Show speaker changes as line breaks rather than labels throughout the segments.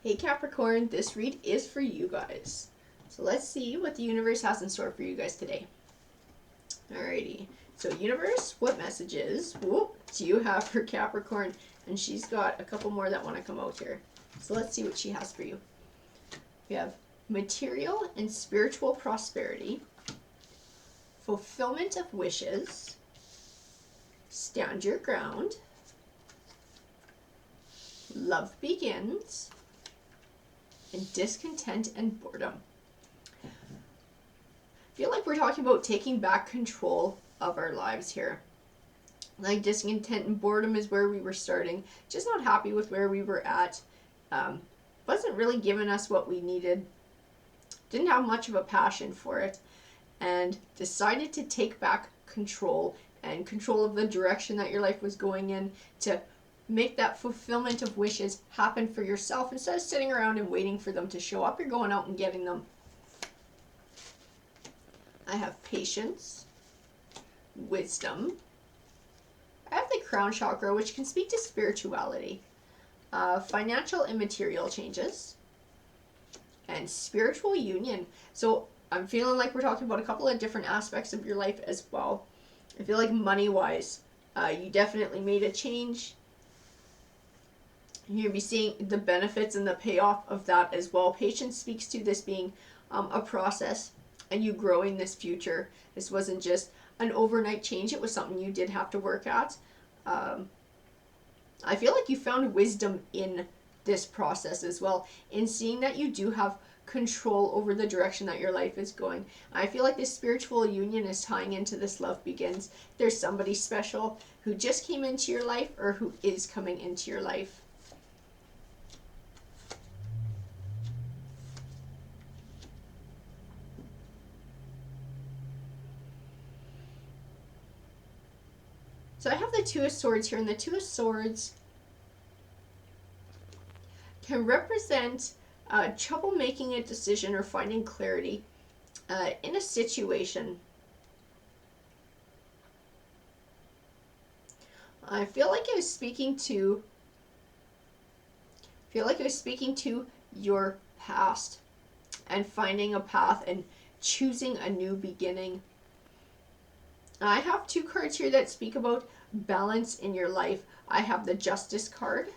Hey Capricorn, this read is for you guys. So let's see what the universe has in store for you guys today. Alrighty. So universe, what messages do you have for Capricorn? And she's got a couple more that want to come out here. So let's see what she has for you. We have material and spiritual prosperity, fulfillment of wishes, stand your ground, love begins, and discontent and boredom. I feel like we're talking about taking back control of our lives here. Like discontent and boredom is where we were starting. Just not happy with where we were at. Wasn't really giving us what we needed. Didn't have much of a passion for it. And decided to take back control and control of the direction that your life was going in to make that fulfillment of wishes happen for yourself instead of sitting around and waiting for them to show up. You're going out and getting them. I have patience, wisdom. I have the crown chakra, which can speak to spirituality, financial and material changes, and spiritual union. So I'm feeling like we're talking about a couple of different aspects of your life as well. I feel like money-wise, you definitely made a change. You'll be seeing the benefits and the payoff of that as well. Patience speaks to this being a process and you growing this future. This wasn't just an overnight change. It was something you did have to work at. I feel like you found wisdom in this process as well, in seeing that you do have control over the direction that your life is going. I feel like this spiritual union is tying into this love begins. There's somebody special who just came into your life or who is coming into your life. So I have the Two of Swords here, and the Two of Swords can represent trouble making a decision or finding clarity in a situation. I feel like I was speaking to your past and finding a path and choosing a new beginning. I have two cards here that speak about balance in your life. I have the Justice card,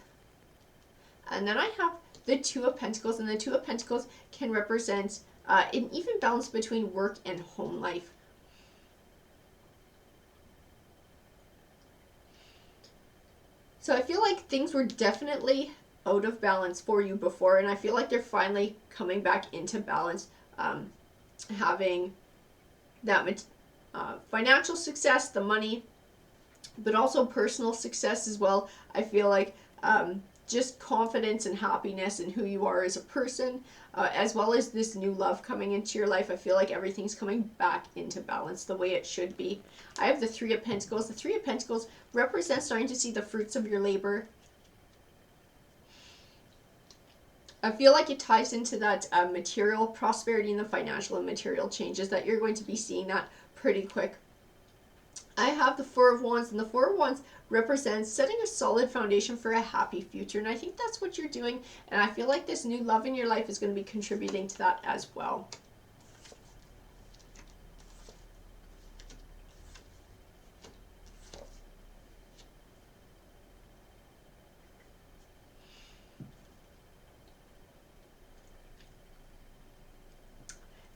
and then I have the Two of Pentacles, and the Two of Pentacles can represent an even balance between work and home life. So I feel like things were definitely out of balance for you before, and I feel like they're finally coming back into balance, having that financial success, the money, but also personal success as well. I feel like just confidence and happiness in who you are as a person, as well as this new love coming into your life. I feel like everything's coming back into balance the way it should be. I have the Three of Pentacles. The Three of Pentacles represents starting to see the fruits of your labor. I feel like it ties into that material prosperity and the financial and material changes that you're going to be seeing that pretty quick. I have the Four of Wands, and the Four of Wands represents setting a solid foundation for a happy future, and I think that's what you're doing, and I feel like this new love in your life is going to be contributing to that as well.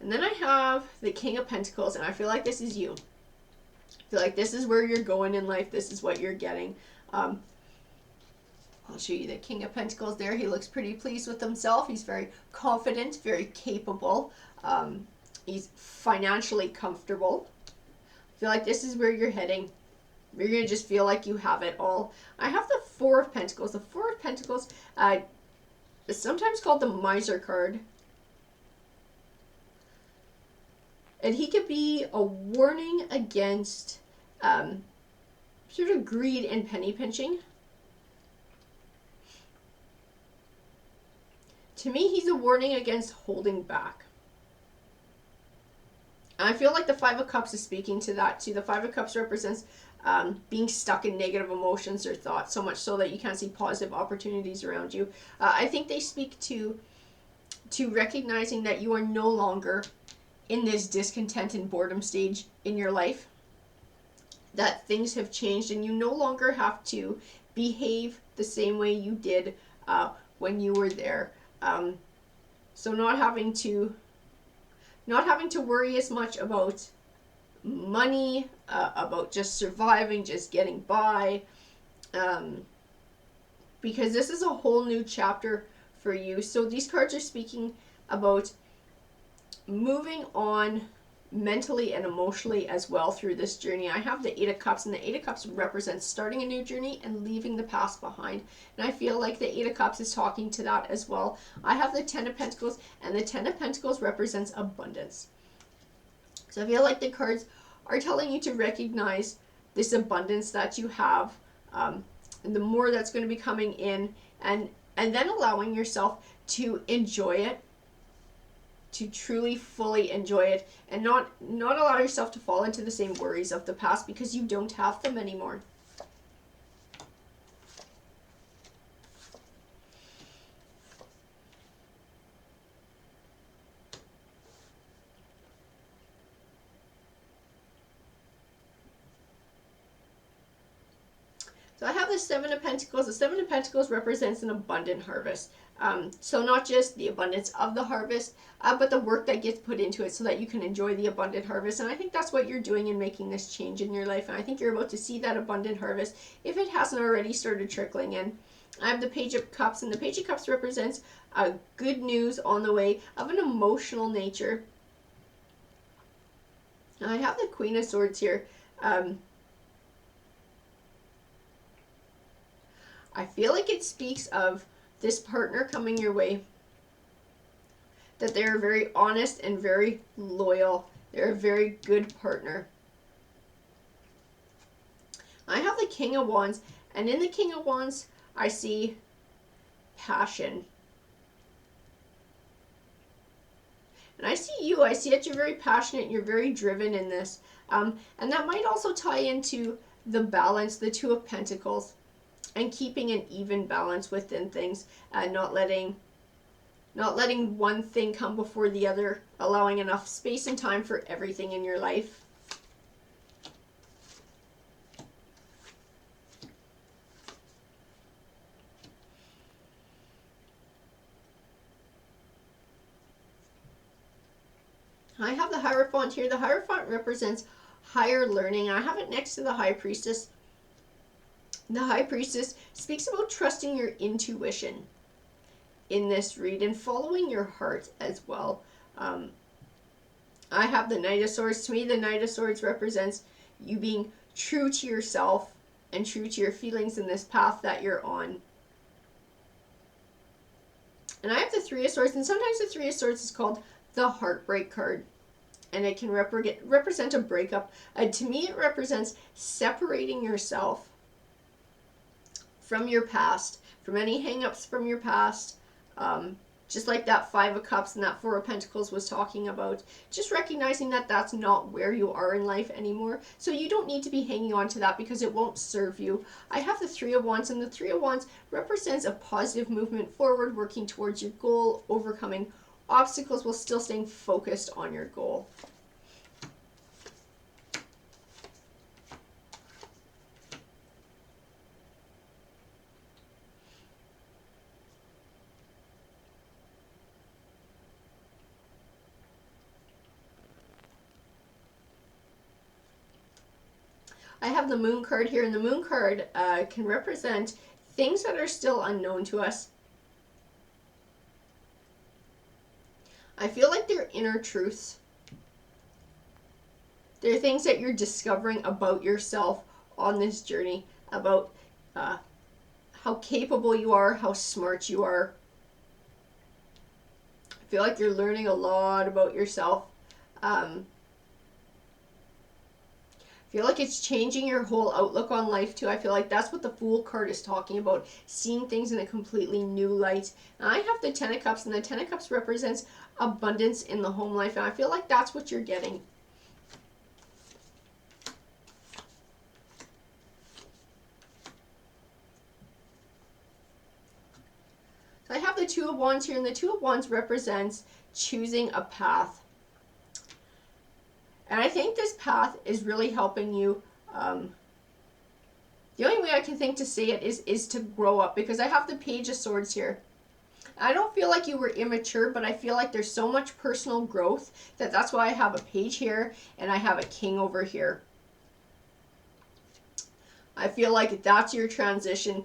And then I have the King of Pentacles, and I feel like this is you. I feel like this is where you're going in life. This is what you're getting. I'll show you the King of Pentacles there. He looks pretty pleased with himself. He's very confident, very capable. He's financially comfortable. I feel like this is where you're heading. You're going to just feel like you have it all. I have the Four of Pentacles. The Four of Pentacles is sometimes called the Miser card. And he could be a warning against sort of greed and penny pinching. To me, he's a warning against holding back. And I feel like the Five of Cups is speaking to that too. The Five of Cups represents being stuck in negative emotions or thoughts so much so that you can't see positive opportunities around you. I think they speak to recognizing that you are no longer in this discontent and boredom stage in your life, that things have changed and you no longer have to behave the same way you did when you were there. So not having to worry as much about money, about just surviving, just getting by, because this is a whole new chapter for you. So these cards are speaking about moving on mentally and emotionally as well through this journey. I have the Eight of Cups, and the Eight of Cups represents starting a new journey and leaving the past behind. And I feel like the Eight of Cups is talking to that as well. I have the Ten of Pentacles, and the Ten of Pentacles represents abundance. So I feel like the cards are telling you to recognize this abundance that you have, and the more that's going to be coming in, and then allowing yourself to enjoy it, to truly fully enjoy it, and not allow yourself to fall into the same worries of the past, because you don't have them anymore. So I have the Seven of Pentacles. The Seven of Pentacles represents an abundant harvest. So not just the abundance of the harvest, but the work that gets put into it so that you can enjoy the abundant harvest. And I think that's what you're doing in making this change in your life. And I think you're about to see that abundant harvest if it hasn't already started trickling in. I have the Page of Cups, and the Page of Cups represents good news on the way of an emotional nature. And I have the Queen of Swords here. I feel like it speaks of this partner coming your way, that they're very honest and very loyal. They're a very good partner. I have the King of Wands, and in the King of Wands, I see passion. And I see you. I see that you're very passionate and you're very driven in this. And that might also tie into the balance, the Two of Pentacles, and keeping an even balance within things, not letting one thing come before the other, allowing enough space and time for everything in your life. I have the Hierophant here. The Hierophant represents higher learning. I have it next to the High Priestess. The High Priestess speaks about trusting your intuition in this read and following your heart as well. I have the Knight of Swords. To me, the Knight of Swords represents you being true to yourself and true to your feelings in this path that you're on. And I have the Three of Swords, and sometimes the Three of Swords is called the Heartbreak card, and it can represent a breakup. To me, it represents separating yourself from your past, from any hang-ups from your past, just like that Five of Cups and that Four of Pentacles was talking about. Just recognizing that that's not where you are in life anymore, so you don't need to be hanging on to that because it won't serve you. I have the Three of Wands, and the Three of Wands represents a positive movement forward, working towards your goal, overcoming obstacles while still staying focused on your goal. I have the Moon card here, and the Moon card can represent things that are still unknown to us. I feel like they're inner truths. They're things that you're discovering about yourself on this journey, about how capable you are, how smart you are. I feel like you're learning a lot about yourself. I feel like it's changing your whole outlook on life too. I feel like that's what the Fool card is talking about, seeing things in a completely new light. And I have the Ten of Cups, and the Ten of Cups represents abundance in the home life, and I feel like that's what you're getting. the Two of Wands here, and the Two of Wands represents choosing a path. And I think this path is really helping you. The only way I can think to say it is to grow up, because I have the Page of Swords here. I don't feel like you were immature, but I feel like there's so much personal growth that's why I have a Page here and I have a King over here. I feel like that's your transition.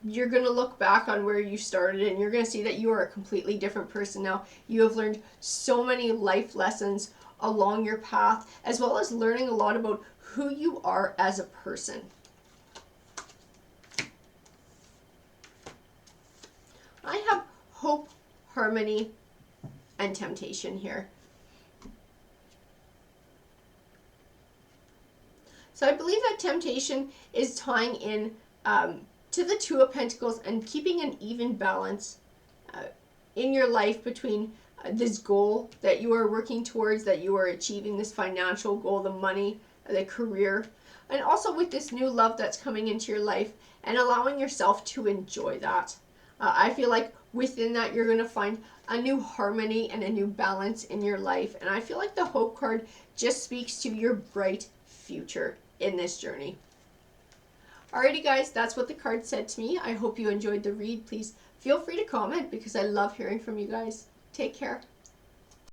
You're going to look back on where you started and you're going to see that you are a completely different person now. You have learned so many life lessons along your path, as well as learning a lot about who you are as a person. I have hope, harmony, and temptation here. So I believe that temptation is tying in to the Two of Pentacles and keeping an even balance in your life between this goal that you are working towards, that you are achieving, this financial goal, the money, the career, and also with this new love that's coming into your life and allowing yourself to enjoy that. I feel like within that you're going to find a new harmony and a new balance in your life. And I feel like the Hope card just speaks to your bright future in this journey. Alrighty guys, that's what the card said to me. I hope you enjoyed the read. Please feel free to comment because I love hearing from you guys. Take care.